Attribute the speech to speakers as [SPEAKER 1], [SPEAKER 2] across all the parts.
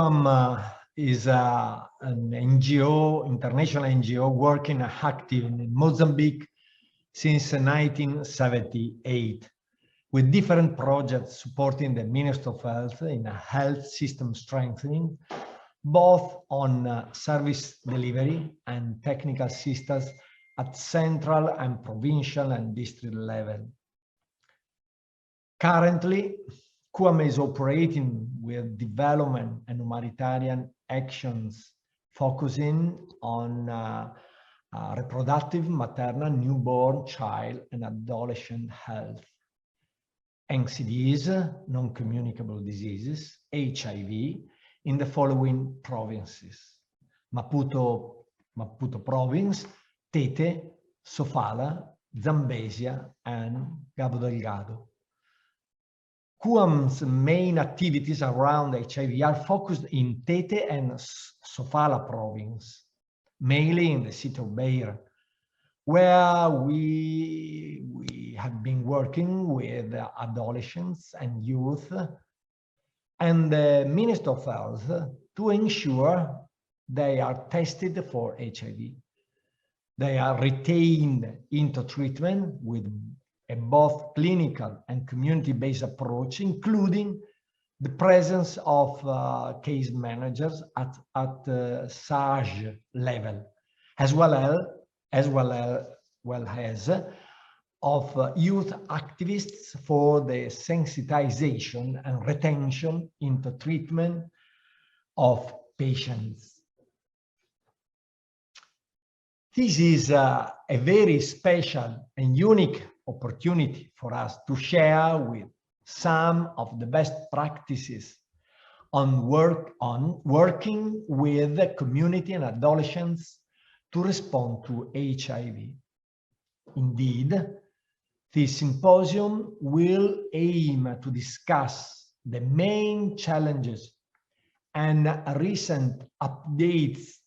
[SPEAKER 1] QAM is an NGO, international NGO, working active in Mozambique since 1978, with different projects supporting the Ministry of Health in health system strengthening, both on service delivery and technical assistance at central and provincial and district level. Currently, QAM is operating with development and humanitarian actions focusing on reproductive, maternal, newborn, child, and adolescent health, NCDs, non-communicable diseases, HIV, in the following provinces: Maputo province, Tete, Sofala, Zambezia, and Cabo Delgado. QAM's main activities around HIV are focused in Tete and Sofala province, mainly in the city of Beira, where we have been working with adolescents and youth and the Ministry of Health to ensure they are tested for HIV. They are retained into treatment with a both clinical and community-based approach, including the presence of case managers at SAGE level, as well as of youth activists for the sensitization and retention into treatment of patients. This is a very special and unique opportunity for us to share with some of the best practices on working with the community and adolescents to respond to HIV. Indeed, this symposium will aim to discuss the main challenges and recent updates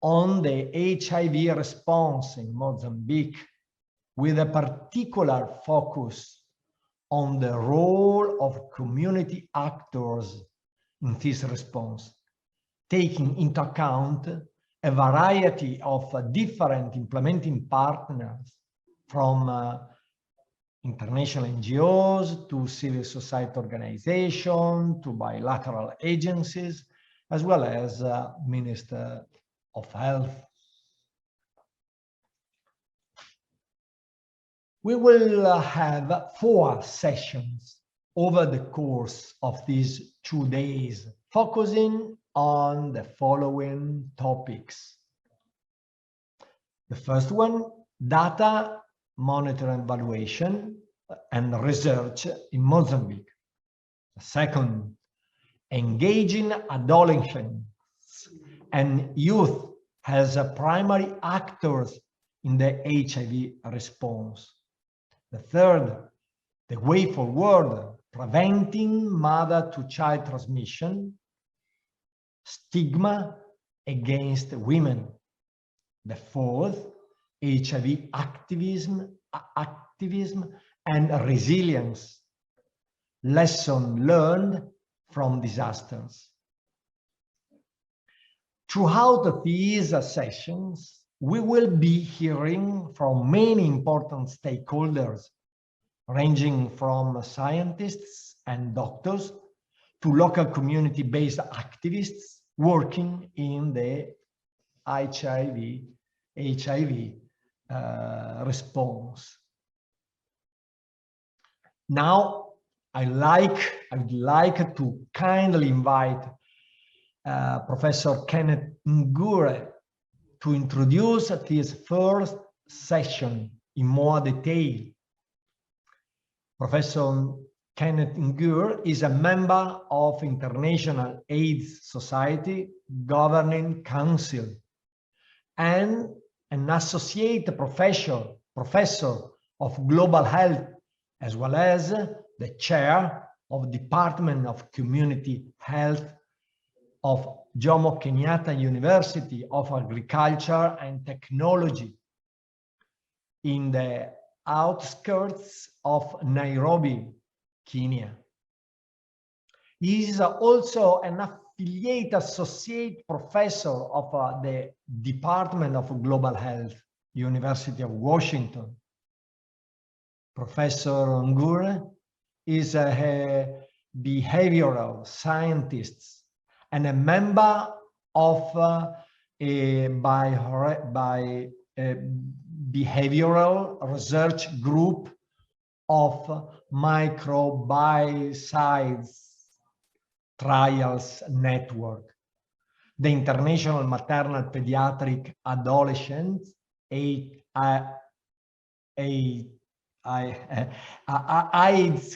[SPEAKER 1] on the HIV response in Mozambique, with a particular focus on the role of community actors in this response, taking into account a variety of different implementing partners, from international NGOs to civil society organizations to bilateral agencies, as well as Minister of Health. We will have 4 sessions over the course of these 2 days, focusing on the following topics. The first one, data monitoring, evaluation, and research in Mozambique. The second, engaging adolescents and youth as primary actors in the HIV response. The third, the way forward, preventing mother-to-child transmission, stigma against women. The fourth, HIV activism and resilience, lesson learned from disasters. Throughout these sessions, we will be hearing from many important stakeholders, ranging from scientists and doctors to local community-based activists working in the HIV response. Now, I would like to kindly invite Professor Kenneth Ngure to introduce this first session in more detail. Professor Kenneth Ngure is a member of International AIDS Society Governing Council and an associate professor of global health, as well as the chair of Department of Community Health of Jomo Kenyatta University of Agriculture and Technology in the outskirts of Nairobi, Kenya. He is also an affiliate associate professor of the Department of Global Health, University of Washington. Professor Ngure is a behavioral scientist and a member of a behavioral research group of microbiocides trials network, the International Maternal Pediatric Adolescent AIDS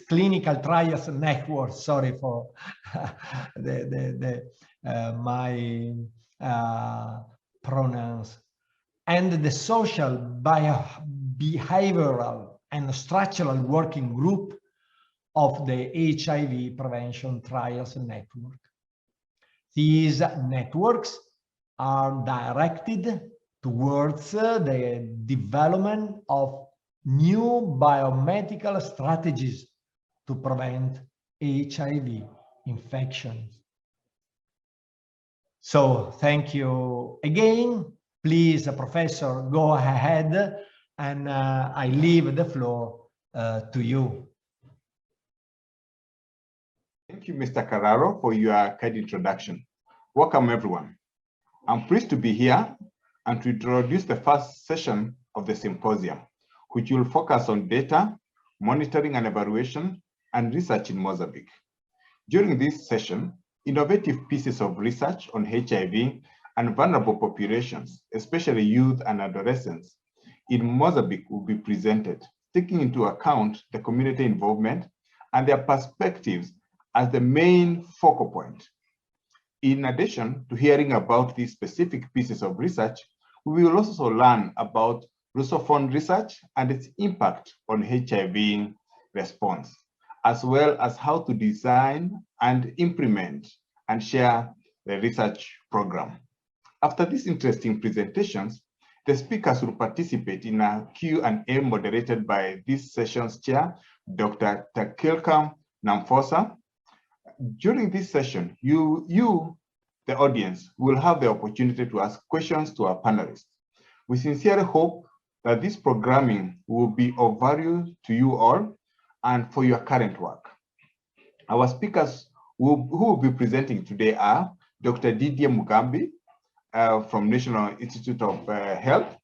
[SPEAKER 1] Clinical Trials Network. Sorry for my pronouns. And the Social Behavioral and Structural Working Group of the HIV Prevention Trials Network. These networks are directed towards the development of new biomedical strategies to prevent HIV infections. So thank you again. Please, Professor, go ahead, and I leave the floor to you.
[SPEAKER 2] Thank you, Mr. Carraro, for your kind introduction. Welcome, everyone. I'm pleased to be here and to introduce the first session of the symposium, which will focus on data, monitoring and evaluation, and research in Mozambique. During this session, innovative pieces of research on HIV and vulnerable populations, especially youth and adolescents, in Mozambique will be presented, taking into account the community involvement and their perspectives as the main focal point. In addition to hearing about these specific pieces of research, we will also learn about Russophone research and its impact on HIV response, as well as how to design and implement and share the research program. After these interesting presentations, the speakers will participate in a Q&A moderated by this session's chair, Dr. Takilka Namfosa. During this session, you, the audience, will have the opportunity to ask questions to our panelists. We sincerely hope that this programming will be of value to you all and for your current work. Our speakers who will be presenting today are Dr. Didier Mugambi from National Institute of Health,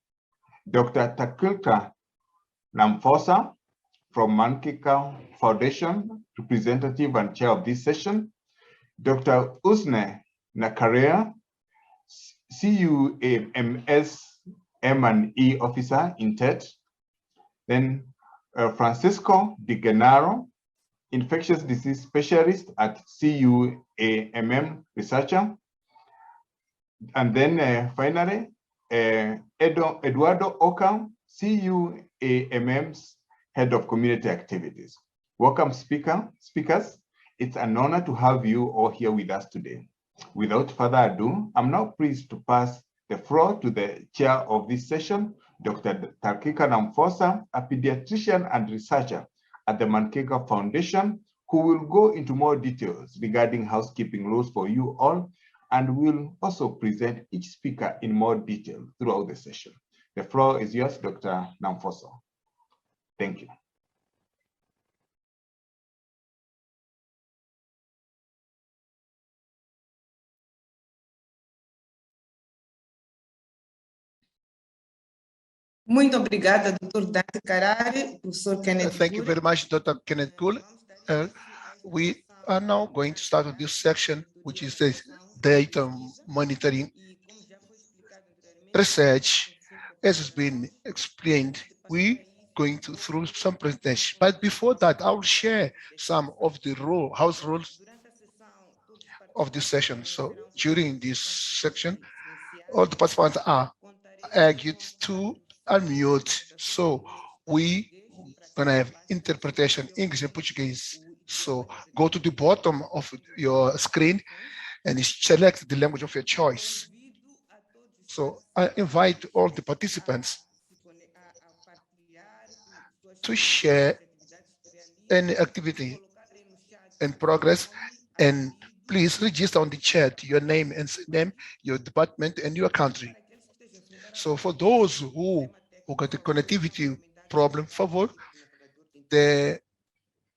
[SPEAKER 2] Dr. Takilka Namfosa from Mankika Foundation, representative and chair of this session, Dr. Usne Nakarea, CUAMS M&E officer in TED, then Francisco Di Gennaro, infectious disease specialist at CUAMM researcher, and then finally, Eduardo Oka, CUAMM's head of community activities. Welcome, speakers. It's an honor to have you all here with us today. Without further ado, I'm now pleased to pass the floor to the chair of this session, Dr. Takilka Namfosa, a pediatrician and researcher at the Mankika Foundation, who will go into more details regarding housekeeping rules for you all, and will also present each speaker in more detail throughout the session. The floor is yours, Dr. Namfosa. Thank you.
[SPEAKER 3] Muito obrigada, Dr. Dante Carari, professor Kenneth.
[SPEAKER 4] Thank you very much, Dr. Kenneth Gould. We are now going to start with this section, which is the data monitoring research. As has been explained, we're going through some presentation. But before that, I will share some of the house rules of this session. So during this section, all the participants are urged to unmute. So we gonna have interpretation English and Portuguese. So go to the bottom of your screen and select the language of your choice. So I invite all the participants to share any activity in progress and please register on the chat your name and name, your department, and your country. So for those who got a connectivity problem, favor,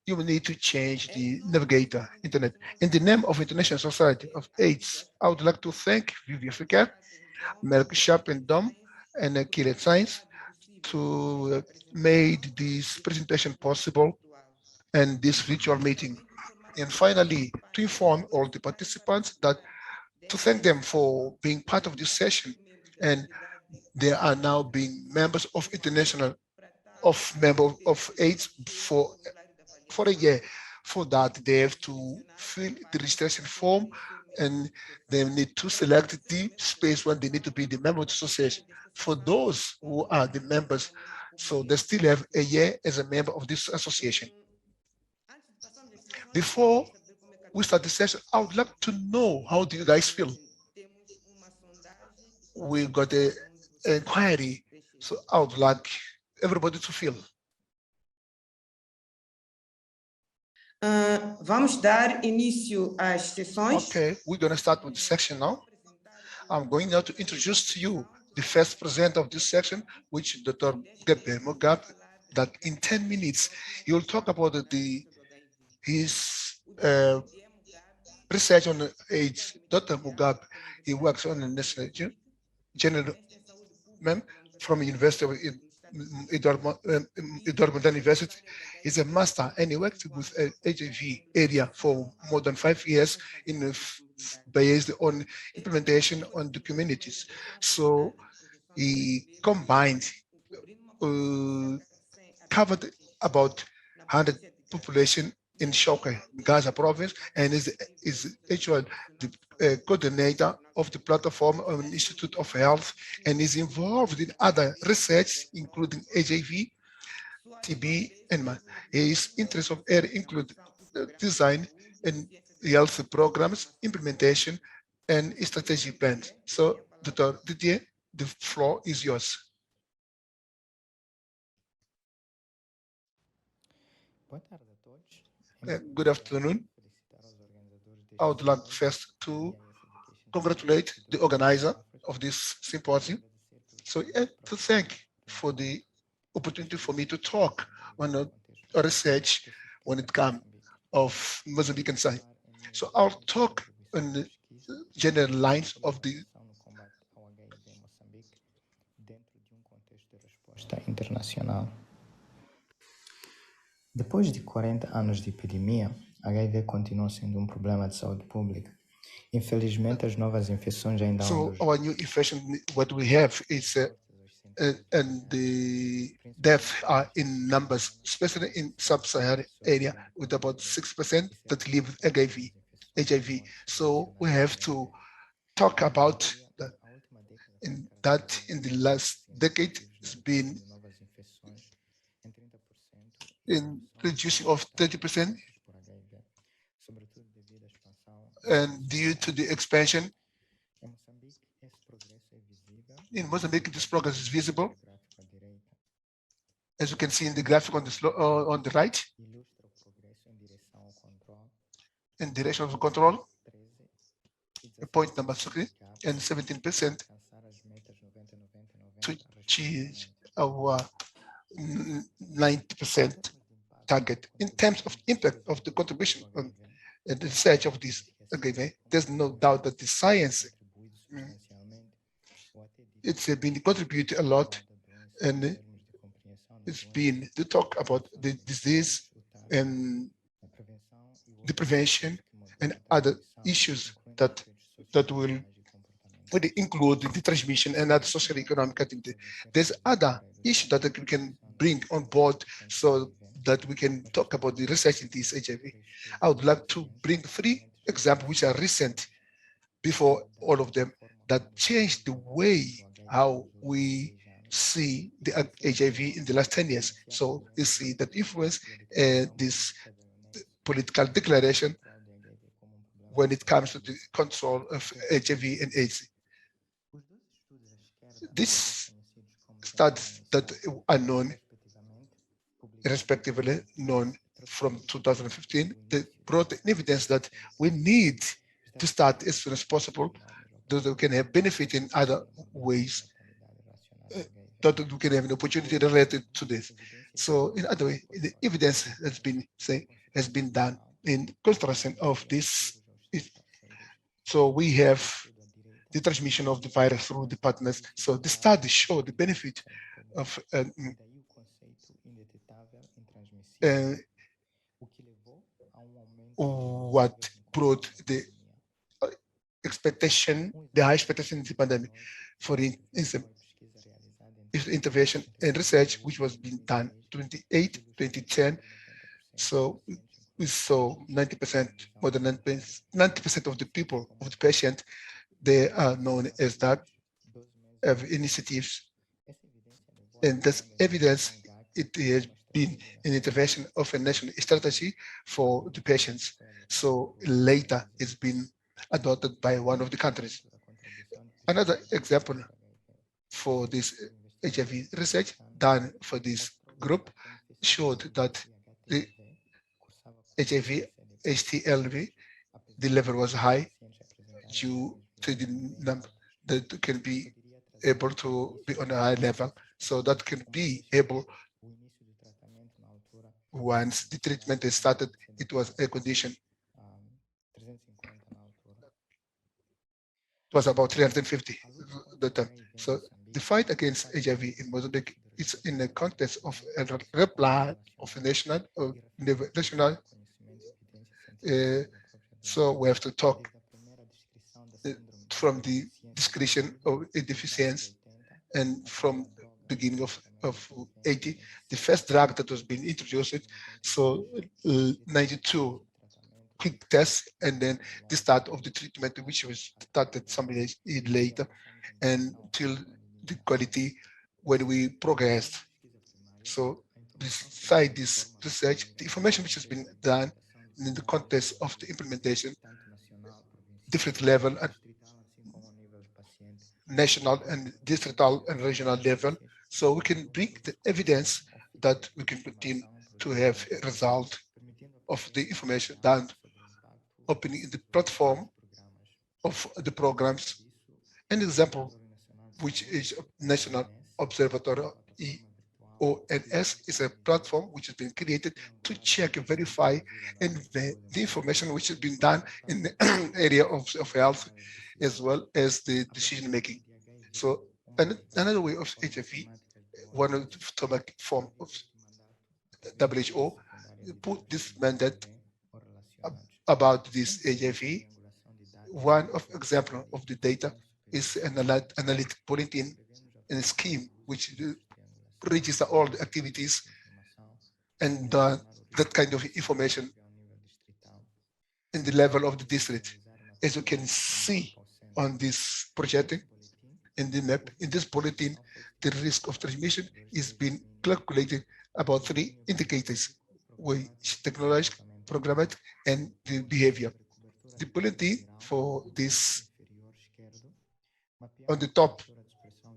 [SPEAKER 4] you will need to change the navigator internet. In the name of International Society of AIDS, I would like to thank Vivi Africa, Melk Sharp and Dom, and Kilet Science to made this presentation possible and this virtual meeting. And finally, to inform all the participants that to thank them for being part of this session, and they are now being members of international member of AIDS for a year. For that, they have to fill the registration form, and they need to select the space when they need to be the member of the association. For those who are the members, so they still have a year as a member of this association. Before we start the session, I would like to know, how do you guys feel? We got a inquiry, so I would like everybody to feel.
[SPEAKER 3] Vamos dar início às sessões.
[SPEAKER 4] Okay, we're going to start with the section now. I'm going now to introduce to you the first presenter of this section, which is Dr. Gabriel Mugabe, that in 10 minutes, he will talk about his research on AIDS. Dr. Mugabe, he works on the National General from University of Eduardo Mondlane University. He's a master, and he worked with HIV area for more than 5 years based on implementation on the communities. So he combined, covered about 100 population in Shoke, Gaza province, and is actually the coordinator of the platform of the Institute of Health, and is involved in other research, including HIV, TB, and his interests of area include design and health programs, implementation, and strategic plans. So, Dr. Didier, the floor is yours. Good afternoon. I would like first to congratulate the organizer of this symposium. So to thank for the opportunity for me to talk on a research when it comes of Mozambican side. So I'll talk on the general lines of the
[SPEAKER 5] internacional. Depois de 40 anos de epidemia, HIV continua sendo problema de saúde pública. Infelizmente, as novas infecções ainda
[SPEAKER 4] So our new infection, what we have is and the deaths are in numbers, especially in sub-Saharan area, with about 6% that live with HIV. So we have to talk about that. In the last decade has been in reducing of 30%, and due to the expansion in Mozambique, this progress is visible, as you can see in the graphic on the right, in direction of control, point number 3, and 17% to achieve our 90% target. In terms of impact of the contribution on the research of this, there's no doubt that the science it's been contributed a lot, and it's been to talk about the disease and the prevention and other issues that will include the transmission and other social economic activity. There's other issues that we can bring on board so that we can talk about the research in this HIV. I would like to bring 3 examples which are recent before all of them that changed the way how we see the HIV in the last 10 years. So you see that influence this political declaration when it comes to the control of HIV and AIDS. These studies that are known, respectively known from 2015 that brought evidence that we need to start as soon as possible, that we can have benefit in other ways, that we can have an opportunity related to this. So in other way, the evidence has been done in construction of this. So we have the transmission of the virus through the partners. So the studies show the benefit of what brought the expectation, the high expectation in the pandemic. For instance, intervention and research, which was being done 2010. So we saw 90%, more than 90% of the people, of the patient, they are known as that have initiatives. And this evidence, it has been an intervention of a national strategy for the patients. So later it's been adopted by one of the countries. Another example for this HIV research done for this group showed that the HIV, HTLV, the level was high due to the number that can be able to be on a high level. So that can be able, once the treatment is started, it was a condition. It was about 350 the time. So the fight against HIV in Mozambique is in the context of a reply of a national, so we have to talk from the description of a deficiency, and from beginning of 80, the first drug that was being introduced, so 92 quick tests, and then the start of the treatment, which was started some years later, and till the quality when we progressed. So beside this research, the information which has been done in the context of the implementation, different level at national and distrital and regional level, so we can bring the evidence that we can continue to have a result of the information done, opening the platform of the programs. An example, which is National Observatory ONS, is a platform which has been created to check and verify and the information which has been done in the area of health, as well as the decision making. So another way of HIV, one of the topic form of WHO put this mandate about this HIV. One of example of the data is an analytic bulletin and scheme which register all the activities and that kind of information in the level of the district. As you can see on this projecting in the map, in this bulletin, the risk of transmission is being calculated about 3 indicators, which technological, programmatic, and the behavior. The bulletin for this, on the top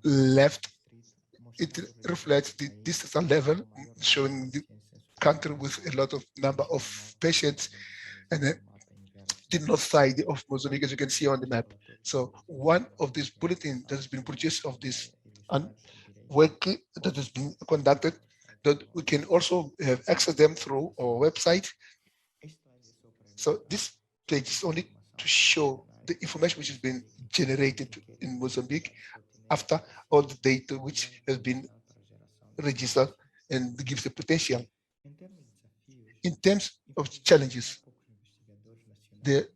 [SPEAKER 4] left, it reflects the district level, showing the country with a lot of number of patients, and then the north side of Mozambique, as you can see on the map. So one of these bulletins that has been produced of this work that has been conducted, that we can also have access them through our website. So this page is only to show the information which has been generated in Mozambique after all the data which has been registered, and gives the potential. In terms of challenges, the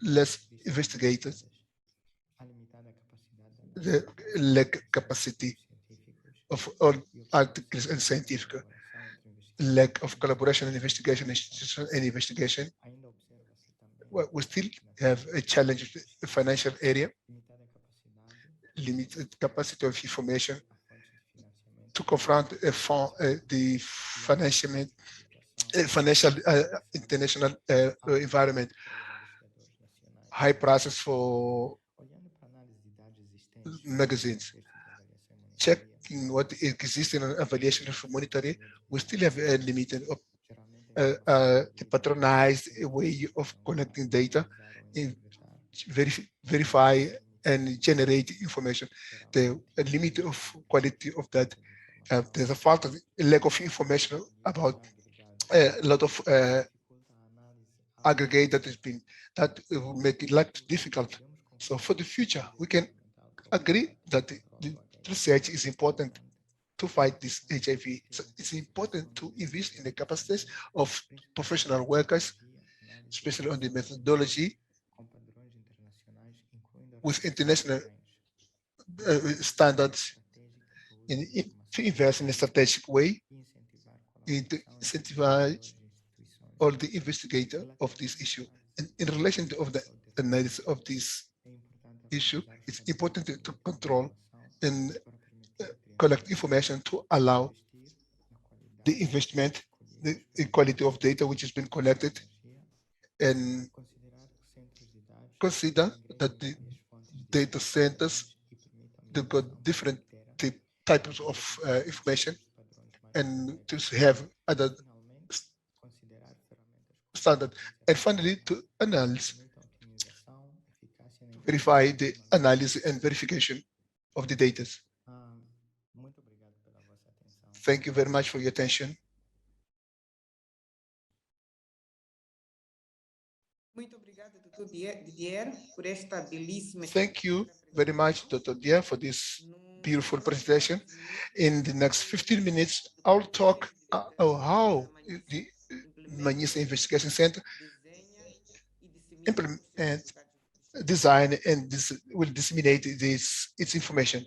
[SPEAKER 4] less investigators, the lack capacity of all articles and scientific, lack of collaboration and investigation, institutional and investigation. Well, we still have a challenge in the financial area, limited capacity of information to confront the financial international environment, high prices for magazines. Checking what exists in an evaluation of monitoring, we still have a limited the patronized way of collecting data, in verify and generate information. The limit of quality of that, there's a lack of information about a lot of aggregate that has been, that will make it like difficult. So for the future, we can agree that the research is important to fight this HIV. So it's important to invest in the capacities of professional workers, especially on the methodology with international standards, to invest in a strategic way, to incentivize all the investigator of this issue. And in relation to the analysis of this issue, it's important to control and collect information to allow the investment, the quality of data which has been collected, and consider that the data centers, they've got different types of information, and to have other standard. And finally, to analyze, verify the analysis and verification of the data. Thank you very much for your attention. Thank you very much, Dr. Dier, for this beautiful presentation. In the next 15 minutes, I'll talk about how the Manisa Investigation Center implement, design, and will disseminate its information.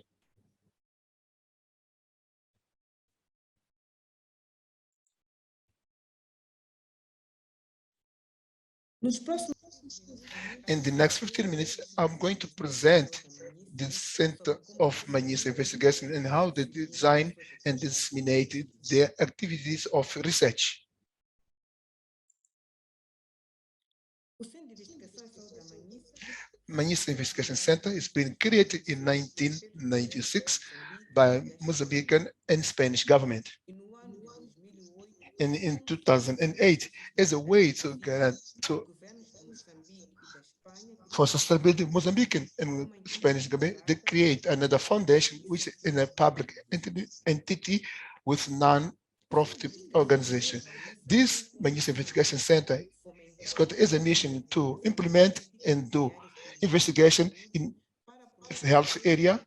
[SPEAKER 4] In the next 15 minutes, I'm going to present the Center of Manisa Investigation and how they design and disseminate their activities of research. Manisa Investigation Center has been created in 1996 by Mozambican and Spanish government. And in 2008, as a way to for sustainability, Mozambican and Spanish government, they create another foundation, which is a public entity with non-profit organization. This Manisa Investigation Center has got as a mission to implement and do investigation in the health area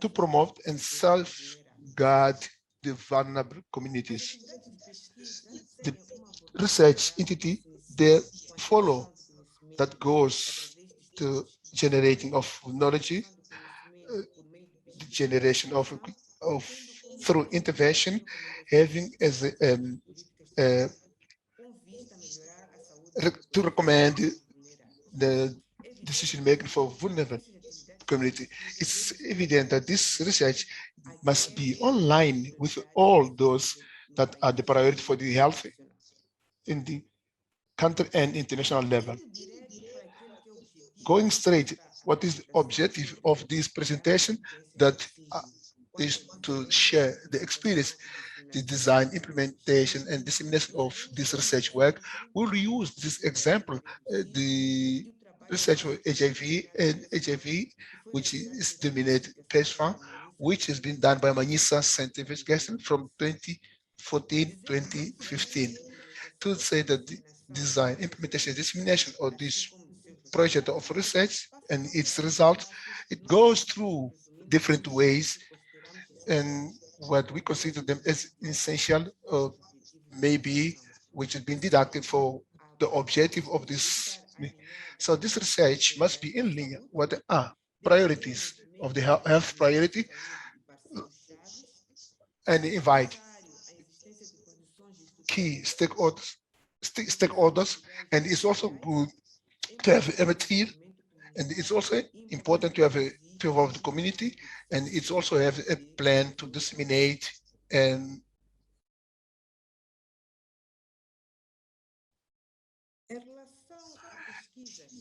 [SPEAKER 4] to promote and safeguard the vulnerable communities. The research entity, they follow that goes to generating of knowledge, the generation of through intervention, having as to recommend the decision making for vulnerable community. It's evident that this research must be online with all those that are the priority for the health in the country and international level. Going straight, what is the objective of this presentation? That is to share the experience, the design, implementation, and dissemination of this research work. We'll use this example, the research for HIV and HIV, which is dominated PESFA, which has been done by Manisa Center Investigation from 2014-2015. To say that the design, implementation, dissemination of this project of research and its results, it goes through different ways, and what we consider them as essential, maybe which has been deducted for the objective of this. So this research must be in line with the priorities of the health priority, and invite key stakeholders, and it's also good to have a team, and it's also important to have to involve the community, and it's also have a plan to disseminate and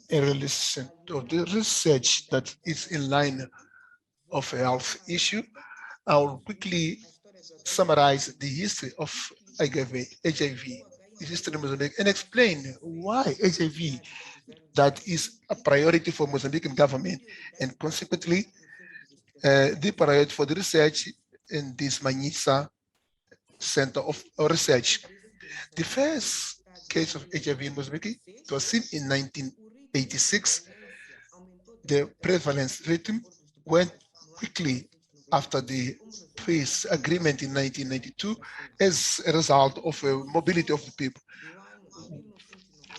[SPEAKER 4] in relation to the research that is in line of a health issue. I'll quickly summarize the history of HIV history of Mozambique and explain why HIV that is a priority for Mozambican government and consequently the priority for the research in this Manisa Center of Research. The first case of HIV in Mozambique was seen in 1986. The prevalence rate went quickly after the peace agreement in 1992 as a result of a mobility of the people.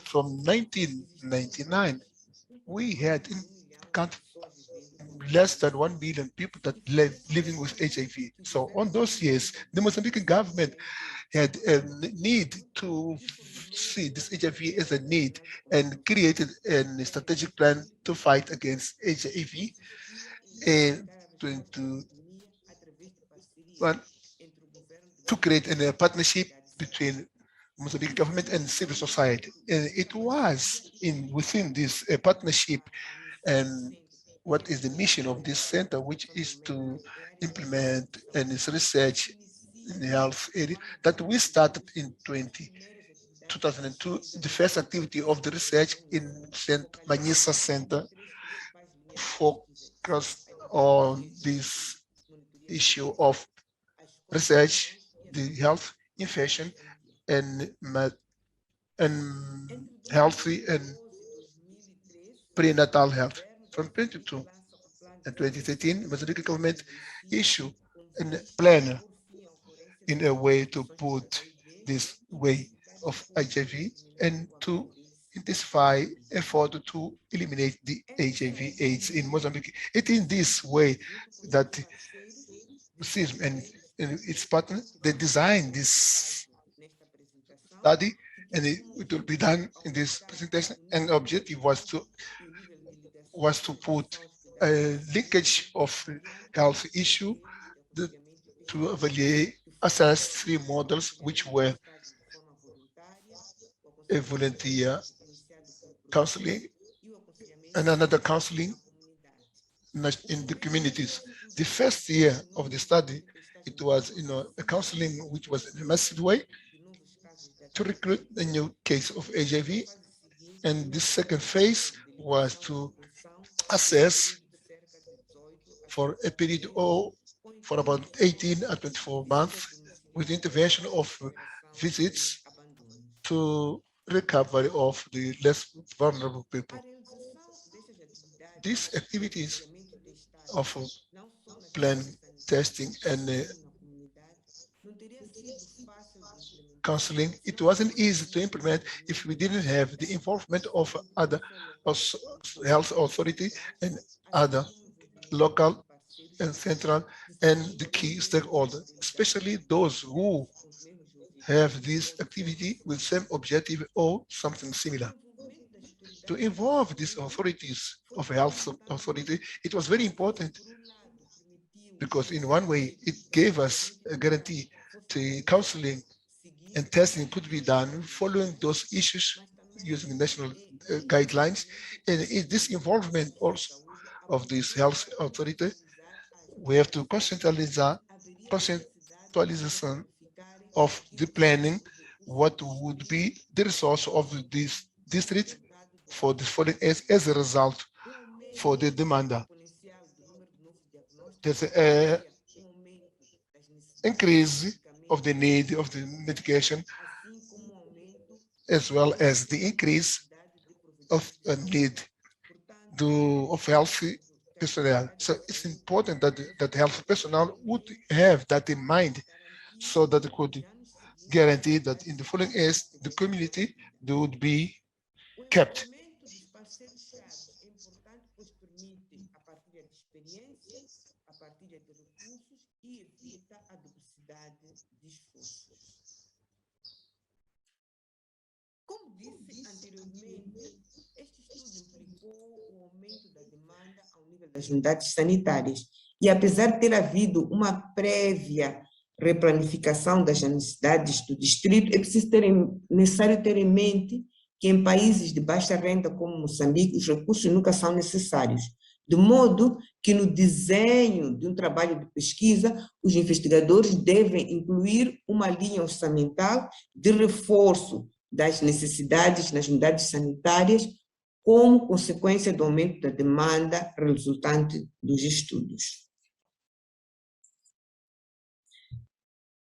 [SPEAKER 4] From 1999, we had in less than 1 million people that living with HIV. So on those years, the Mozambican government had a need to see this HIV as a need and created a strategic plan to fight against HIV and to create a partnership between Mozambique government and civil society. And it was within this partnership and what is the mission of this center, which is to implement and its research in the health area that we started in 2002, the first activity of the research in Manisa Center focused on this issue of research, the health, infection, and healthy and prenatal health. From 2022 and 2013, Mozambique government issued a plan in a way to put this way of HIV and to intensify effort to eliminate the HIV/AIDS in Mozambique. It is this way that CISM and its partners, they designed this study and it will be done in this presentation. And the objective was to put a linkage of health issue to evaluate, assess 3 models, which were a volunteer counseling and another counseling in the communities. The first year of the study, it was a counseling which was in a massive way to recruit a new case of HIV. And this second phase was to assess for a period of for about 18 or 24 months with the intervention of visits to recovery of the less vulnerable people. These activities of plan testing and counseling, it wasn't easy to implement if we didn't have the involvement of other health authority and other local and central and the key stakeholders, especially those who have this activity with same objective or something similar. To involve these authorities of health authority, it was very important because in one way it gave us a guarantee to counseling and testing could be done following those issues using national guidelines. And this involvement also of this health authority, we have to conceptualization of the planning, what would be the resource of this district for the following as a result for the demand. There's an increase of the need of the medication, as well as the increase of a need of healthy personnel. So it's important that health personnel would have that in mind so that it could guarantee that in the following years, the community would be kept.
[SPEAKER 3] Das unidades sanitárias. E apesar de ter havido uma prévia replanificação das necessidades do distrito, é preciso necessário ter em mente que em países de baixa renda como Moçambique, os recursos nunca são necessários, de modo que no desenho de um trabalho de pesquisa, os investigadores devem incluir uma linha orçamental de reforço das necessidades nas unidades sanitárias, como consequência do aumento da demanda resultante dos estudos.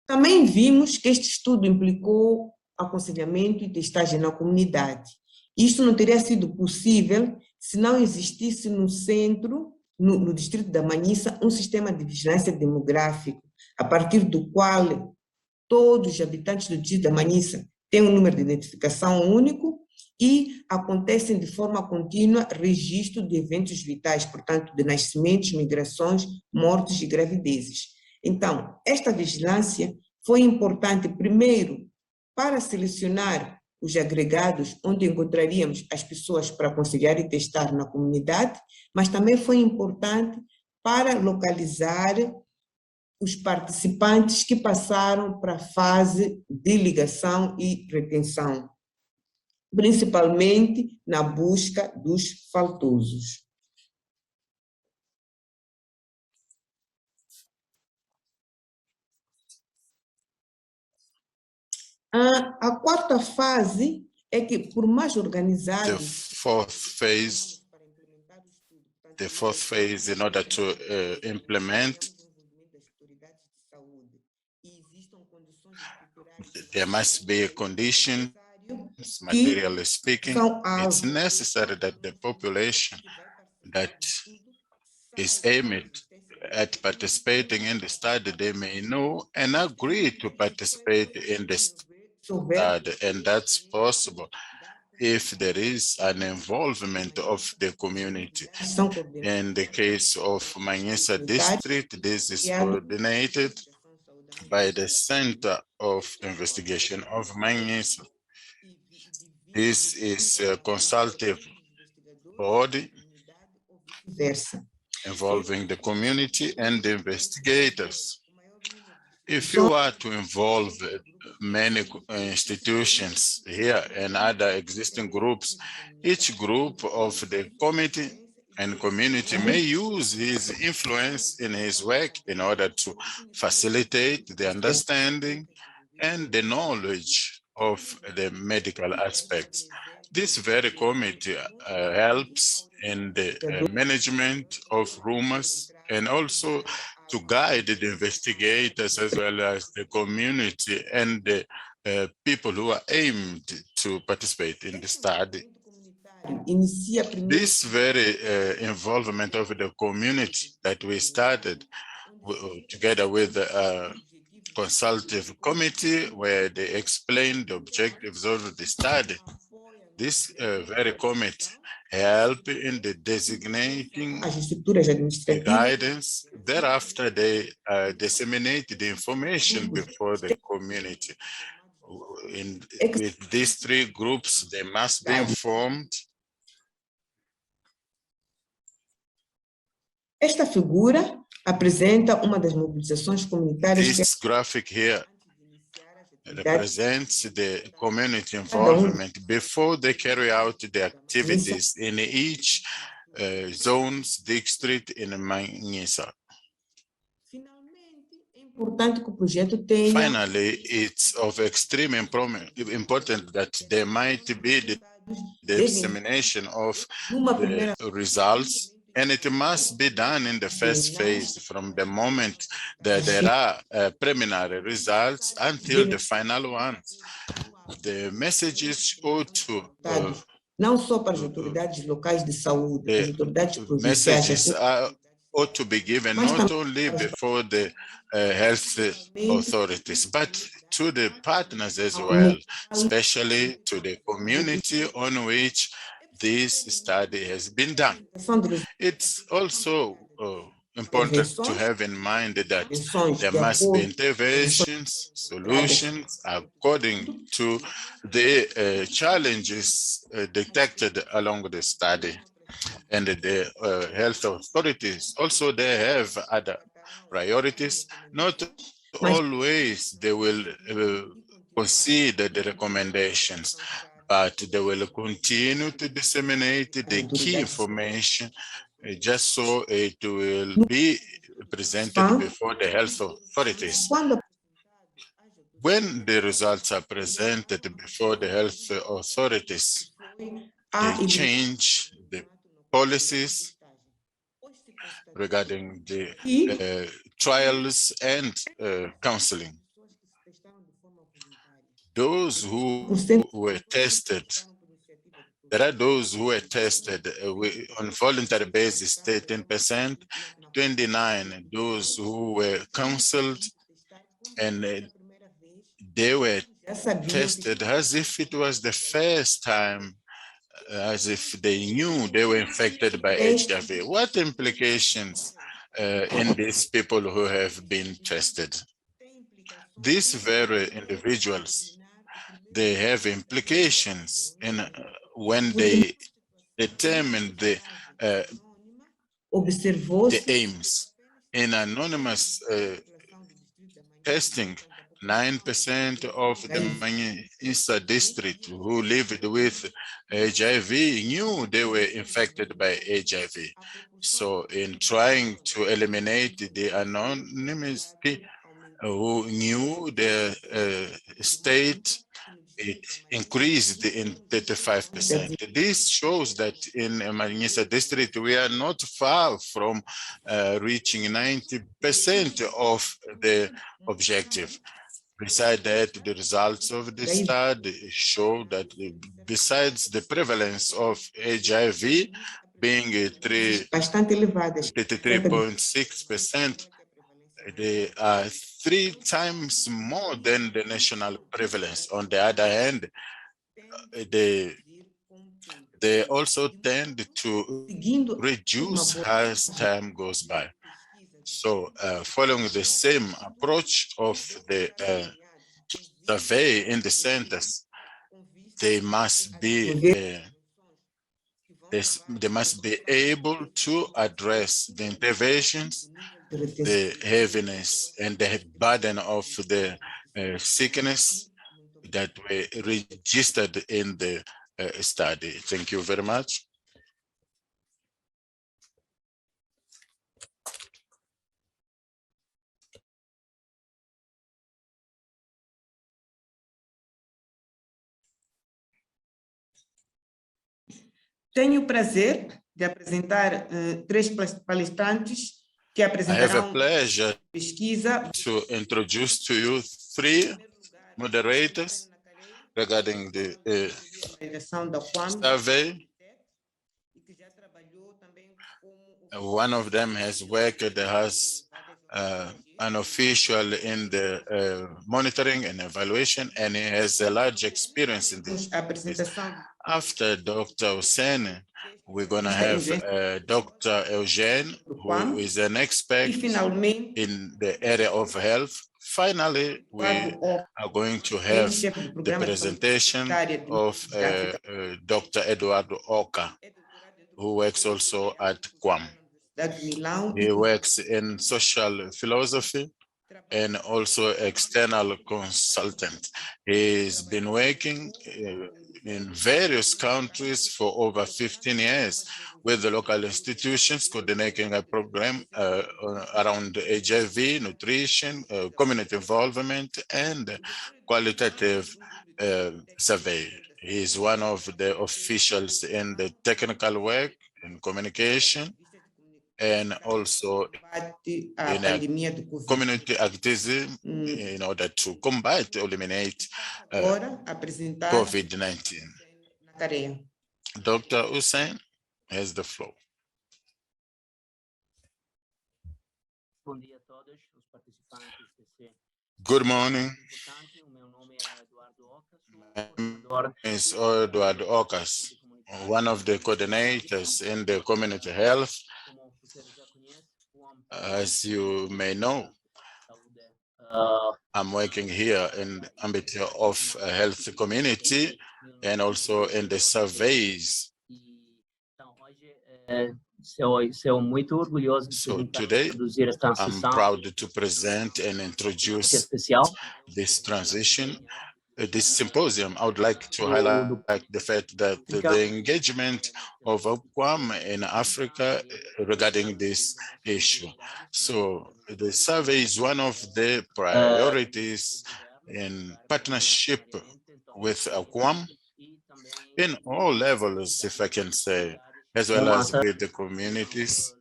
[SPEAKER 3] Também vimos que este estudo implicou aconselhamento e testagem na comunidade. Isto não teria sido possível se não existisse no centro, no distrito da Manhissa, um sistema de vigilância demográfico, a partir do qual todos os habitantes do distrito da Manhissa têm um número de identificação único e acontecem de forma contínua registro de eventos vitais, portanto, de nascimentos, migrações, mortes e gravidezes. Então, esta vigilância foi importante, primeiro, para selecionar os agregados, onde encontraríamos as pessoas para aconselhar e testar na comunidade, mas também foi importante para localizar os participantes que passaram para a fase de ligação e retenção, principalmente na busca dos faltosos. A quarta fase é que, por mais organizados...
[SPEAKER 6] The fourth phase, in order to implement, there must be conditions, materially speaking. It's necessary that the population that is aimed at participating in the study, they may know and agree to participate in the study, and that's possible if there is an involvement of the community. In the case of Manhissa district, this is coordinated by the Center of Investigation of Manhissa. This is a consultative body involving the community and the investigators. If you are to involve many institutions here and other existing groups, each group of the committee and community may use his influence in his work in order to facilitate the understanding and the knowledge of the medical aspects. This very committee helps in the management of rumors and also to guide the investigators as well as the community and the people who are aimed to participate in the study. This very involvement of the community that we started together with the consultative committee, where they explained the objectives of the study. This very committee help in the designating the guidance. Thereafter, they disseminate the information before the community. With these three groups, they must be informed.
[SPEAKER 3] Esta figura apresenta uma das mobilizações comunitárias.
[SPEAKER 6] This graphic here represents the community involvement before they carry out the activities in each zones, district in Manhissa. Finally, it's of extreme importance that there might be the dissemination of the results, and it must be done in the first phase, from the moment that there are preliminary results until the final ones. The messages ought to
[SPEAKER 3] não só para as autoridades locais de saúde, as autoridades provinciais,
[SPEAKER 6] ought to be given not only before the health authorities, but to the partners as well, especially to the community on which this study has been done. It's also important to have in mind that there must be interventions, solutions according to the challenges detected along the study. And the health authorities also, they have other priorities. Not always they will consider the recommendations, but they will continue to disseminate the key information just so it will be presented before the health authorities. When the results are presented before the health authorities, they change the policies regarding the trials and counseling. Those who were tested, there are those who were tested on voluntary basis, 13%, 29, those who were counseled, and they were tested as if it was the first time, as if they knew they were infected by HIV. What implications in these people who have been tested? These very individuals, they have implications in when they determine the aims. In anonymous testing, 9% of the Manisa district who lived with HIV knew they were infected by HIV. So in trying to eliminate the anonymity who knew the state, it increased in 35%. This shows that in Manisa district, we are not far from reaching 90% of the objective. Besides that, the results of the study show that besides the prevalence of HIV being 33.6%, they are 3 times more than the national prevalence. On the other hand, they also tend to reduce as time goes by. So following the same approach of the survey in the centers, they must be able to address the interventions, the heaviness and the burden of the sickness that were registered in the study. Thank you very much.
[SPEAKER 3] Tenho o prazer de apresentar 3 palestrantes que apresentarão pesquisa.
[SPEAKER 6] To introduce to you 3 moderators regarding the survey. One of them has worked as an official in the monitoring and evaluation, and he has a large experience in this. After Dr. Hussein, we're going to have Dr. Eugene, who is an expert in the area of health. Finally, we are going to have the presentation of Dr. Eduardo Oka, who works also at QAM. He works in social philosophy and also external consultant. He's been working in various countries for over 15 years with the local institutions, coordinating a program around HIV, nutrition, community involvement, and qualitative survey. He is one of the officials in the technical work and communication, and also in community activism in order to combat, eliminate COVID-19. Dr. Hussein has the floor. Good morning. My name is Eduardo Ocas, one of the coordinators in the community health. As you may know, I'm working here in the ambit of a health community and also in the surveys. So today, I'm proud to present and introduce this transition, this symposium. I would like to highlight the fact that the engagement of QAM in Africa regarding this issue. So the survey is one of the priorities in partnership with AQUAM in all levels, if I can say, as well as with the communities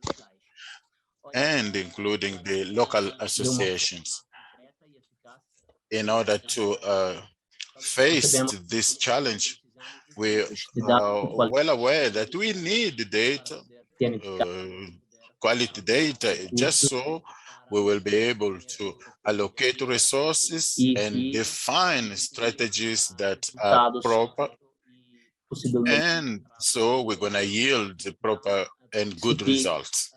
[SPEAKER 6] and including the local associations in order to face this challenge. We are well aware that we need data, quality data, just so we will be able to allocate resources and define strategies that are proper. And so we're going to yield the proper and good results.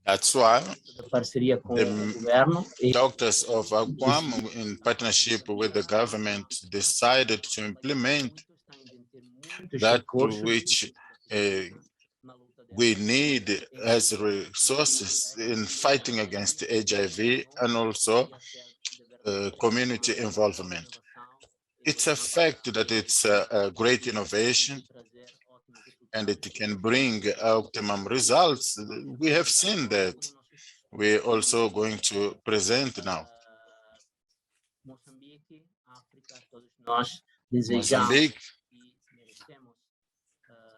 [SPEAKER 6] That's why the doctors of AQUAM, in partnership with the government, decided to implement that which we need as resources in fighting against HIV and also community involvement. It's a fact that it's a great innovation and it can bring optimum results. We have seen that. We're also going to present now. Mozambique,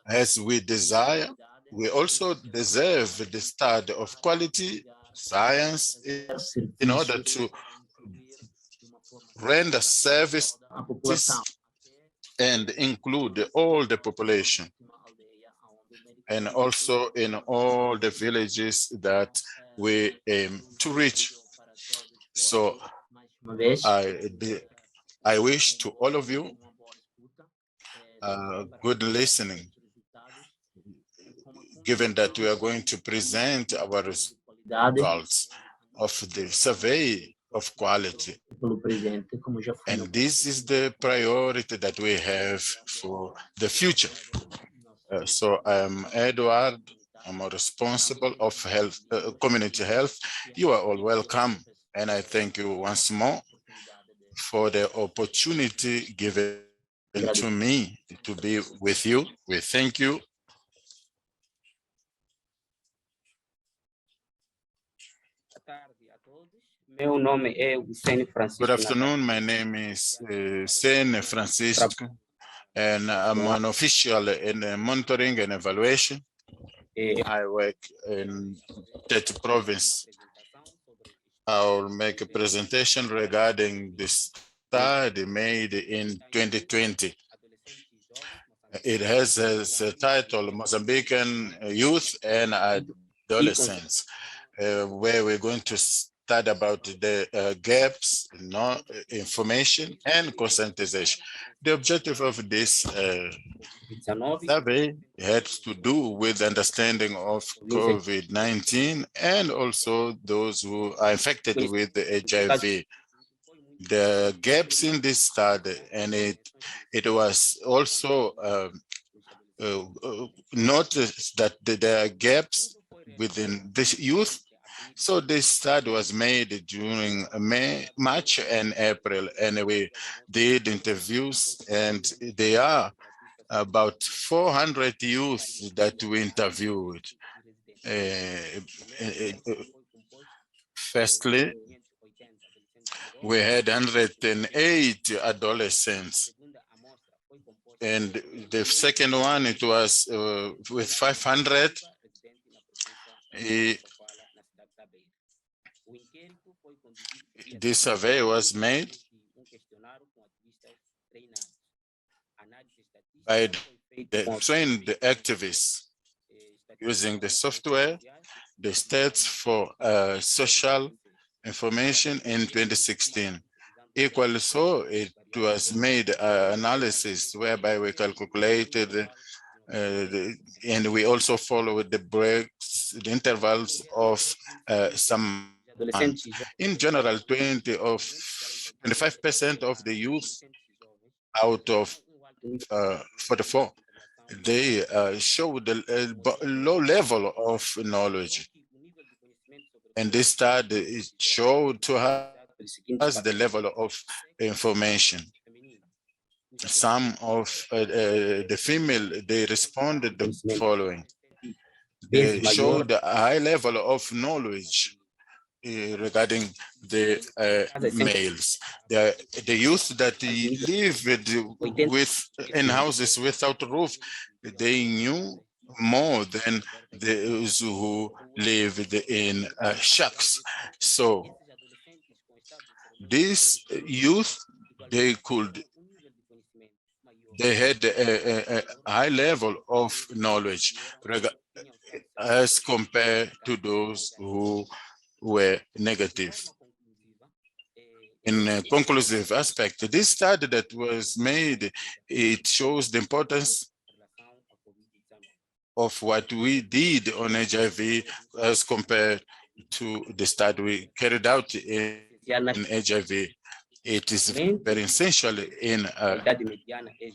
[SPEAKER 6] as we desire, we also deserve the study of quality science in order to render services and include all the population, and also in all the villages that we aim to reach. So I wish to all of you good listening, given that we are going to present our results of the survey of quality. And this is the priority that we have for the future. So I'm Edward, I'm responsible of health, community health. You are all welcome. And I thank you once more for the opportunity given to me to be with you. We thank you. Good afternoon. My name is Sene Francisco, and I'm an official in monitoring and evaluation. I work in Tete province. I'll make a presentation regarding the study made in 2020. It has as a title, Mozambican Youth and Adolescents, where we're going to study about the gaps in information and conscientization. The objective of this survey had to do with understanding of COVID-19 and also those who are infected with the HIV. The gaps in this study, and it was also noticed that there are gaps within this youth. So this study was made during March and April, and we did interviews, and there are about 400 youth that we interviewed. Firstly, we had 108 adolescents. And the second one, it was with 500. This survey was made by the trained activists using the software, the stats for social information in 2016. Equally so, it was made analysis whereby we calculated and we also followed the breaks, the intervals of some months. In general, 25% of the youth out of 44, they showed a low level of knowledge. And this study showed to us the level of information. Some of the female, they responded the following. They showed a high level of knowledge regarding the males. The youth that lived in houses without roof, they knew more than those who lived in shacks. So these youth, they had a high level of knowledge as compared to those who were negative. In a conclusive aspect, this study that was made, it shows the importance of what we did on HIV as compared to the study we carried out in HIV. It is very essential in a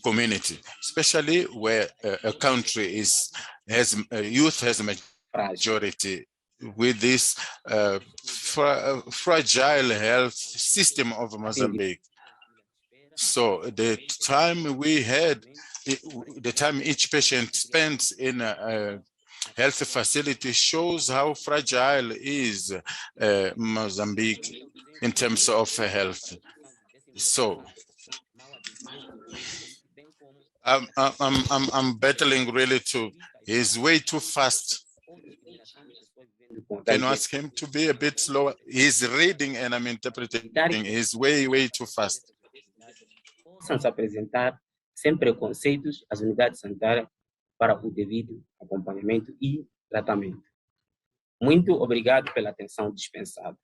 [SPEAKER 6] community, especially where a country has youth has a majority with this fragile health system of Mozambique. So the time we had, the time each patient spends in a health facility shows how fragile is Mozambique in terms of health. So I'm battling really to, he's way too fast. Can you ask him to be a bit slower? He's reading and I'm interpreting. He's way too fast.
[SPEAKER 7] Possam se apresentar sem preconceitos às unidades sanitárias para o devido acompanhamento e tratamento. Muito obrigado pela atenção dispensada.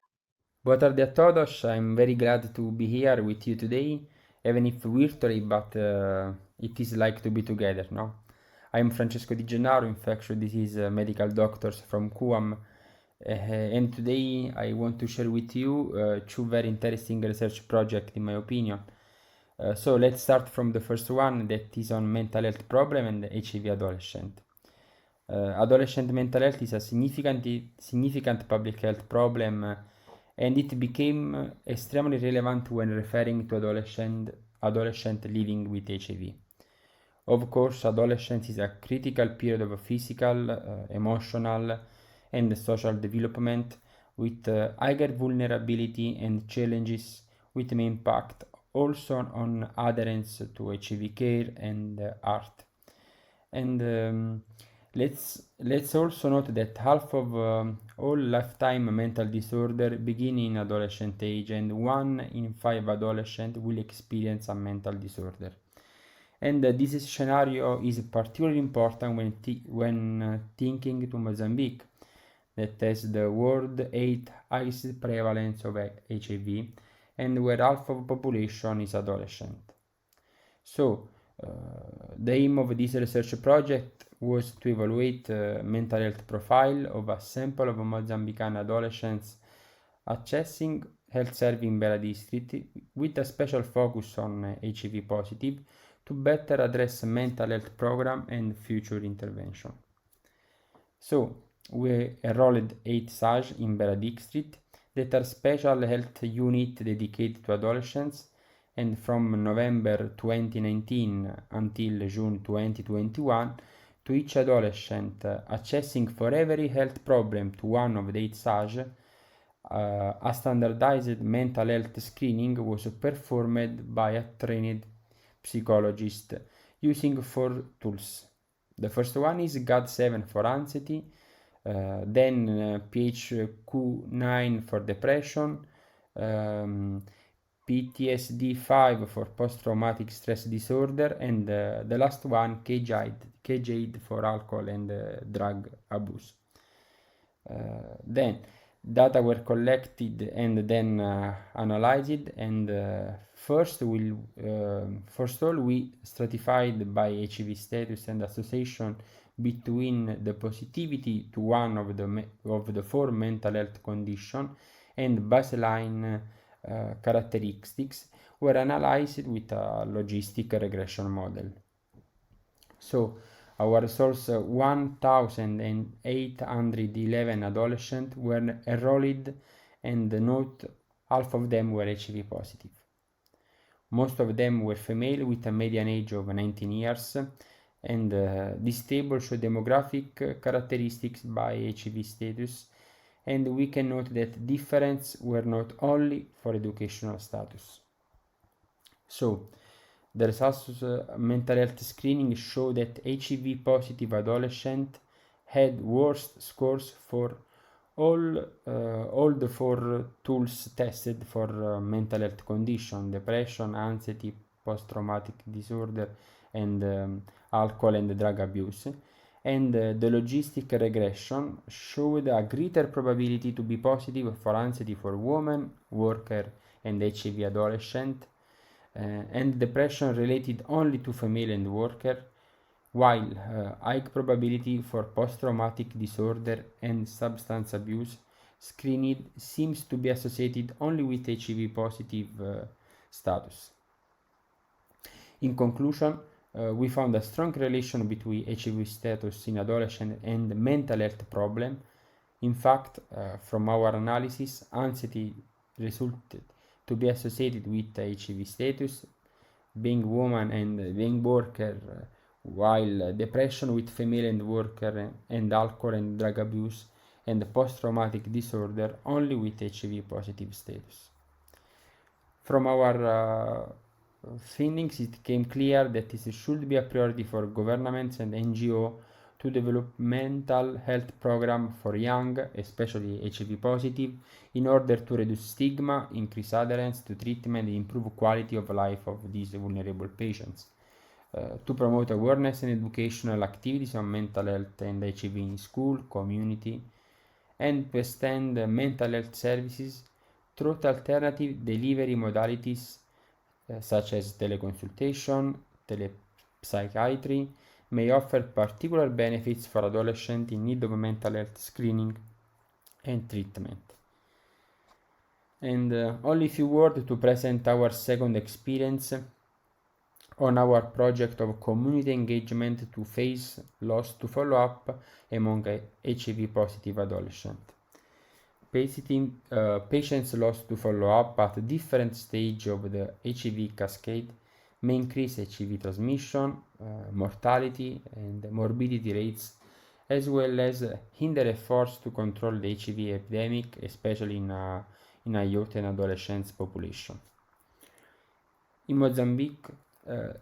[SPEAKER 8] Boa tarde a todos. I'm very glad to be here with you today, even if virtually, but it is like to be together, no? I'm Francesco Di Gennaro, infectious disease medical doctor from QAM, and today I want to share with you two very interesting research projects, in my opinion. So let's start from the first one, that is on mental health problem and HIV adolescent. Adolescent mental health is a significant public health problem, and it became extremely relevant when referring to adolescent living with HIV. Of course, adolescence is a critical period of physical, emotional, and social development with higher vulnerability and challenges, with an impact also on adherence to HIV care and art. And let's also note that half of all lifetime mental disorder begin in adolescent age, and 1 in 5 adolescents will experience a mental disorder. And this scenario is particularly important when thinking to Mozambique, that has the world 8th highest prevalence of HIV, and where half of population is adolescent. So, the aim of this research project was to evaluate mental health profile of a sample of Mozambican adolescents accessing health service in Bela district, with a special focus on HIV positive, to better address mental health program and future intervention. So, we enrolled 8 SAGE in Bela district that are special health unit dedicated to adolescents, and from November 2019 until June 2021, to each adolescent accessing for every health problem to one of the 8 SAGE, a standardized mental health screening was performed by a trained psychologist using 4 tools. The first one is GAD-7 for anxiety, then PHQ-9 for depression, PTSD-5 for post-traumatic stress disorder, and the last one, KJID for alcohol and drug abuse. Then data were collected and then analyzed, and first all we stratified by HIV status and association between the positivity to one of the 4 mental health conditions, and baseline characteristics were analyzed with a logistic regression model. So our results, 1,811 adolescents were enrolled, and note half of them were HIV positive. Most of them were female with a median age of 19 years, and this table shows demographic characteristics by HIV status, and we can note that differences were not only for educational status. So, the results of mental health screening show that HIV positive adolescents had worse scores for all the four tools tested for mental health condition: depression, anxiety, post-traumatic disorder, and alcohol and drug abuse. And the logistic regression showed a greater probability to be positive for anxiety for women, worker, and HIV adolescent, and depression related only to female and worker, while high probability for post-traumatic disorder and substance abuse screening seems to be associated only with HIV positive status. In conclusion, we found a strong relation between HIV status in adolescents and mental health problem. In fact, from our analysis, anxiety resulted to be associated with HIV status, being woman and being worker, while depression with female and worker, and alcohol and drug abuse, and post-traumatic disorder only with HIV positive status. From our findings, it became clear that this should be a priority for governments and NGO to develop mental health program for young, especially HIV positive, in order to reduce stigma, increase adherence to treatment, and improve quality of life of these vulnerable patients. To promote awareness and educational activities on mental health and HIV in school, community, and to extend mental health services through alternative delivery modalities such as teleconsultation, telepsychiatry, may offer particular benefits for adolescents in need of mental health screening and treatment. And only a few words to present our second experience on our project of community engagement to face loss to follow up among HIV positive adolescents. Patients lost to follow up at different stages of the HIV cascade may increase HIV transmission, mortality, and morbidity rates, as well as hinder efforts to control the HIV epidemic, especially in a youth and adolescents population. In Mozambique,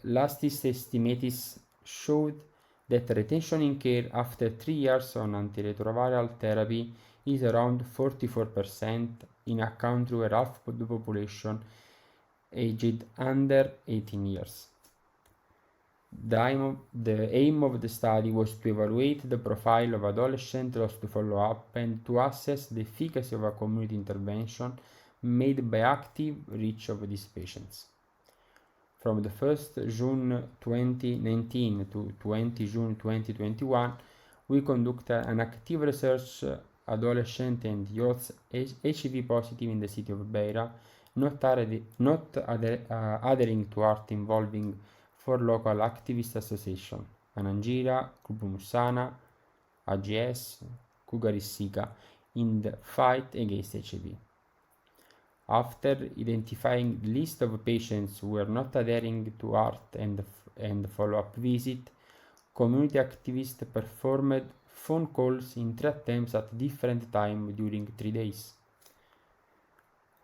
[SPEAKER 8] latest estimates showed that retention in care after 3 years on antiretroviral therapy is around 44% in a country where half of the population aged under 18 years. The aim of the study was to evaluate the profile of adolescents lost to follow-up and to assess the efficacy of a community intervention made by active reach of these patients. From the 1st June 2019 to 20 June 2021, we conducted an active research adolescent and youth HIV positive in the city of Beira, not adhering to art involving 4 local activist associations: Anangira, Club Musana, AGS, Kugarisiga, in the fight against HIV. After identifying the list of patients who were not adhering to art and follow-up visit, community activists performed phone calls in 3 attempts at different times during 3 days.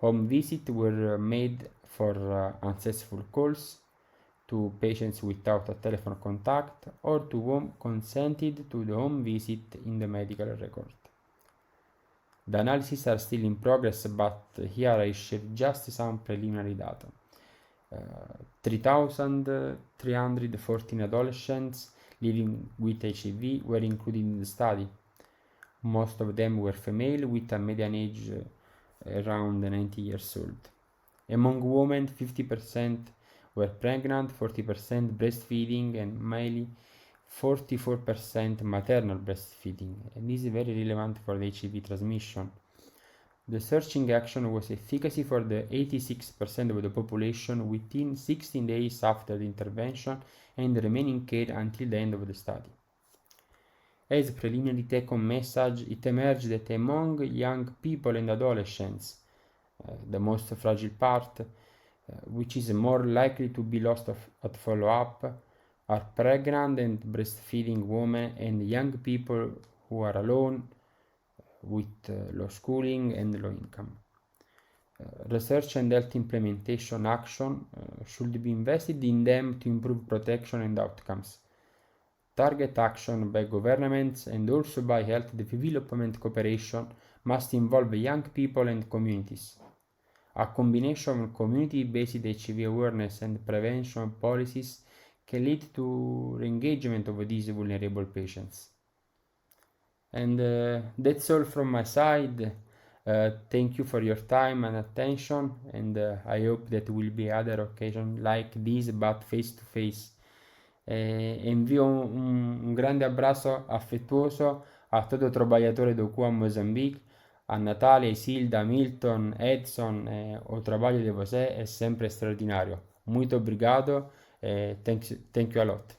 [SPEAKER 8] Home visits were made for unsuccessful calls, to patients without a telephone contact, or to whom consented to the home visit in the medical record. The analyses are still in progress, but here I share just some preliminary data. 3,314 adolescents living with HIV were included in the study. Most of them were female with a median age around 90 years old. Among women, 50% were pregnant, 40% breastfeeding, and mainly 44% maternal breastfeeding, and this is very relevant for the HIV transmission. The searching action was efficacy for the 86% of the population within 16 days after the intervention and remain in care until the end of the study. As a preliminary take-home message, it emerged that among young people and adolescents, the most fragile part, which is more likely to be lost at follow-up, are pregnant and breastfeeding women and young people who are alone, with low schooling and low income. Research and health implementation action should be invested in them to improve protection and outcomes. Target action by governments and also by health development cooperation must involve young people and communities. A combination of community-based HIV awareness and prevention policies can lead to re-engagement of these vulnerable patients. And that's all from my side. Thank you for your time and attention, and I hope that will be other occasions like this, but face to face. Invio un grande abbraccio affettuoso a todo trabalhador do QA Mozambique, a Natalia, Isilda, Milton, Edson. O trabalho de você é sempre extraordinário. Muito obrigado. Thank you a lot.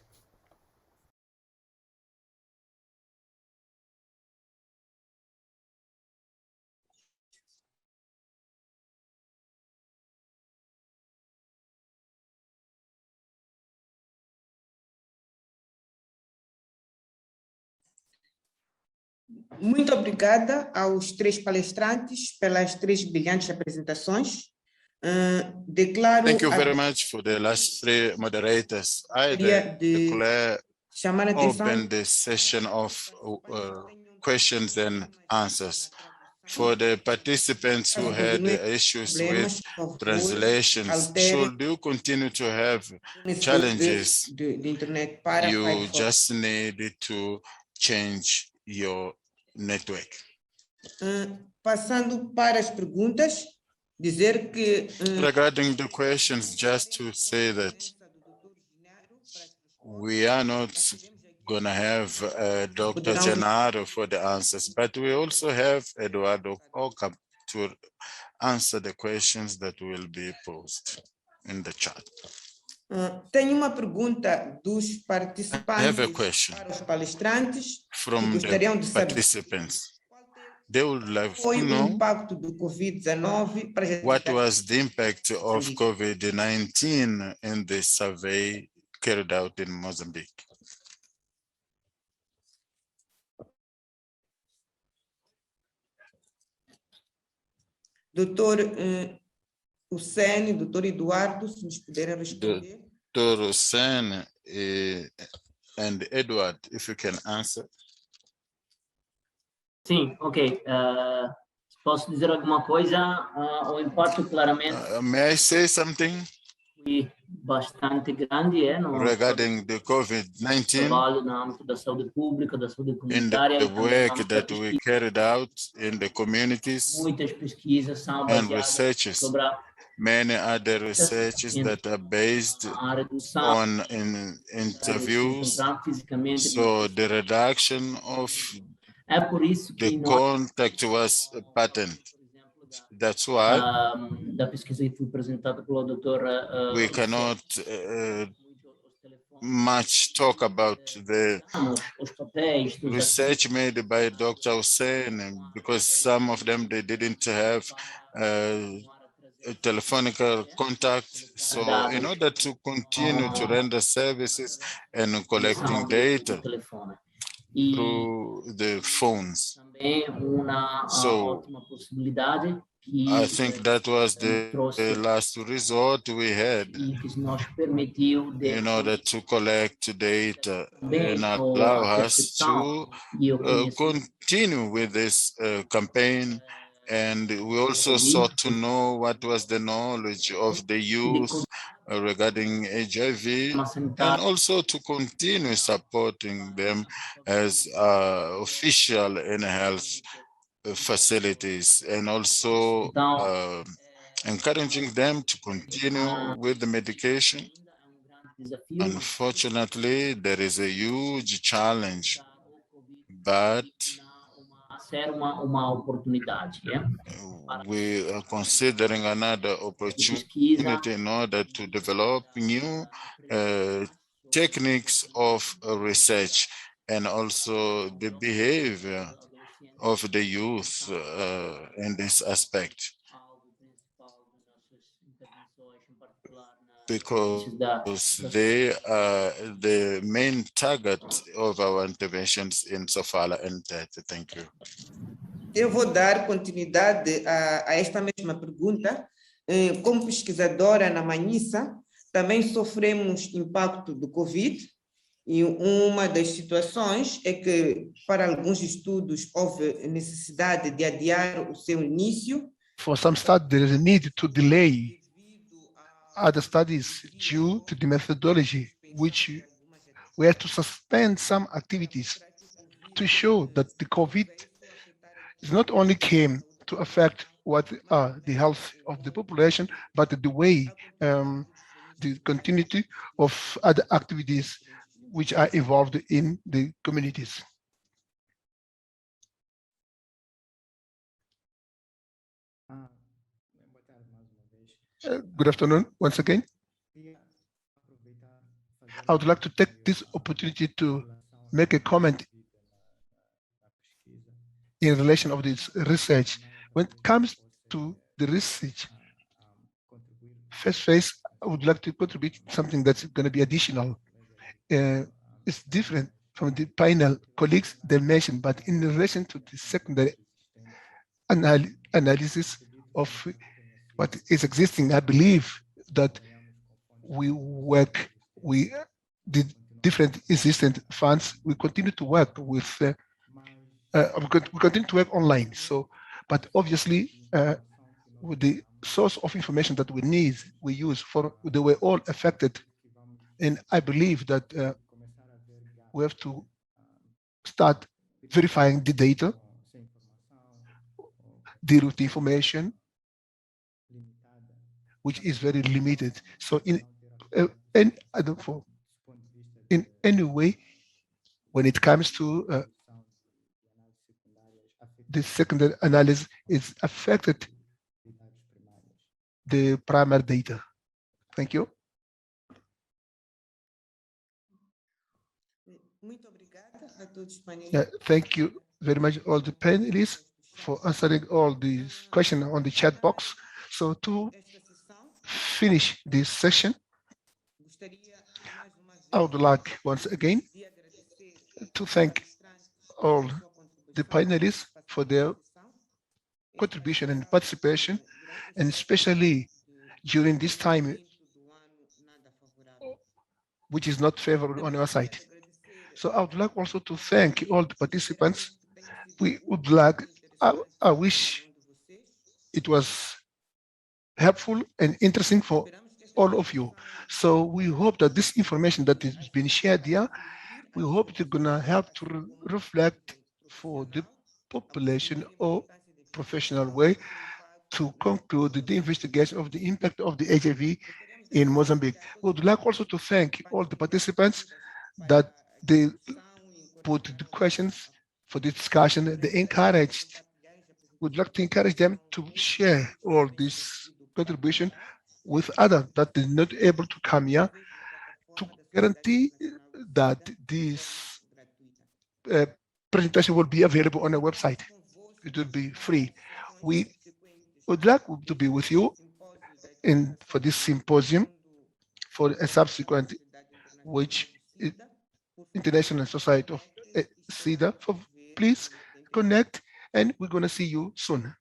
[SPEAKER 3] Muito obrigada aos três palestrantes pelas três brilhantes apresentações. Declaro
[SPEAKER 6] Thank you very much for the last three moderators. I declare
[SPEAKER 3] chamar a atenção
[SPEAKER 6] open the session of questions and answers. For the participants who had issues with translations, should you continue to have challenges, you just need to change your network.
[SPEAKER 3] Passando para as perguntas, dizer que
[SPEAKER 6] regarding the questions, just to say that we are not going to have Dr. Gennaro for the answers, but we also have Eduardo Oka to answer the questions that will be posed in the chat.
[SPEAKER 3] Tenho uma pergunta dos participantes
[SPEAKER 6] para
[SPEAKER 3] os palestrantes
[SPEAKER 6] from
[SPEAKER 3] que gostariam de saber.
[SPEAKER 6] Participants. They would like
[SPEAKER 3] Foi
[SPEAKER 6] to
[SPEAKER 3] o
[SPEAKER 6] know
[SPEAKER 3] impacto do COVID-19 para a
[SPEAKER 6] what was the impact of COVID-19 in the survey carried out in Mozambique.
[SPEAKER 3] Doutor Hussein, doutor Eduardo, se nos puderem responder.
[SPEAKER 6] Dr. Hussein and Edward, if you can answer.
[SPEAKER 9] Sim, ok. Posso dizer alguma coisa? O impacto claramente
[SPEAKER 6] May I say something
[SPEAKER 9] foi bastante grande, no
[SPEAKER 6] regarding the COVID-19
[SPEAKER 9] trabalho na âmbito da saúde pública, da saúde
[SPEAKER 6] in
[SPEAKER 9] comunitária,
[SPEAKER 6] the
[SPEAKER 9] e também na
[SPEAKER 6] work
[SPEAKER 9] âmbito da
[SPEAKER 6] that we
[SPEAKER 9] pesquisa.
[SPEAKER 6] carried out in the communities
[SPEAKER 9] Muitas pesquisas são
[SPEAKER 6] and
[SPEAKER 9] baseadas
[SPEAKER 6] researches.
[SPEAKER 9] sobre a
[SPEAKER 6] Many other researches that are based
[SPEAKER 9] redução
[SPEAKER 6] on
[SPEAKER 9] de se
[SPEAKER 6] interviews,
[SPEAKER 9] encontrar fisicamente.
[SPEAKER 6] so the reduction of
[SPEAKER 9] É por isso que
[SPEAKER 6] the
[SPEAKER 9] nós,
[SPEAKER 6] contact was patent. That's why
[SPEAKER 9] da pesquisa que foi apresentada pelo doutor
[SPEAKER 6] we cannot much talk about the
[SPEAKER 9] os papéis dos
[SPEAKER 6] research made by Dr. Hussein, because some of them, they didn't have a telephonic contact. So in order to continue to render services and collecting data through the phones. So I think that was the last resort we had in order to collect data and allow us to continue with this campaign. And we also sought to know what was the knowledge of the youth regarding HIV, and also to continue supporting them as official in health facilities, and also encouraging them to continue with the medication. Unfortunately, there is a huge challenge, but we are considering another opportunity in order to develop new techniques of research, and also the behavior of the youth in this aspect, because they are the main target of our interventions in Sofala and Tete. Thank you.
[SPEAKER 3] Eu vou dar continuidade a esta mesma pergunta. Como pesquisadora na Manhissa, também sofremos impacto do Covid, e uma das situações é que, para alguns estudos, houve necessidade de adiar o seu início.
[SPEAKER 4] For some studies, there is a need to delay other studies due to the methodology, which we had to suspend some activities to show that the COVID is not only came to affect what the health of the population, but the way the continuity of other activities which are involved in the communities. Good afternoon once again. I would like to take this opportunity to make a comment in relation of this research. When it comes to the research, first phase, I would like to contribute something that's going to be additional. It's different from the panel colleagues they mentioned, but in relation to the secondary analysis of what is existing, I believe that the different existing funds, we continue to work with, we continue to work online. So, but obviously, with the source of information that we need, we use for, they were all affected. And I believe that we have to start verifying the data, deal with the information, which is very limited. So in any way, when it comes to the secondary analysis, it's affected the primary data. Thank you. Thank you very much, all the panelists, for answering all these questions on the chat box. So to finish this session, I would like once again to thank all the panelists for their contribution and participation, and especially during this time, which is not favorable on our side. So I would like also to thank all the participants. We would like, I wish it was helpful and interesting for all of you. So we hope that this information that has been shared here, we hope it's gonna help to reflect for the population or professional way to conclude the investigation of the impact of the HIV in Mozambique. We would like also to thank all the participants that they put the questions for the discussion. They encouraged, we'd like to encourage them to share all this contribution with others that are not able to come here, to guarantee that this presentation will be available on our website. It will be free. We would like to be with you for this symposium for a subsequent, which is International Society of SIDA. Please connect, and we're going to see you soon.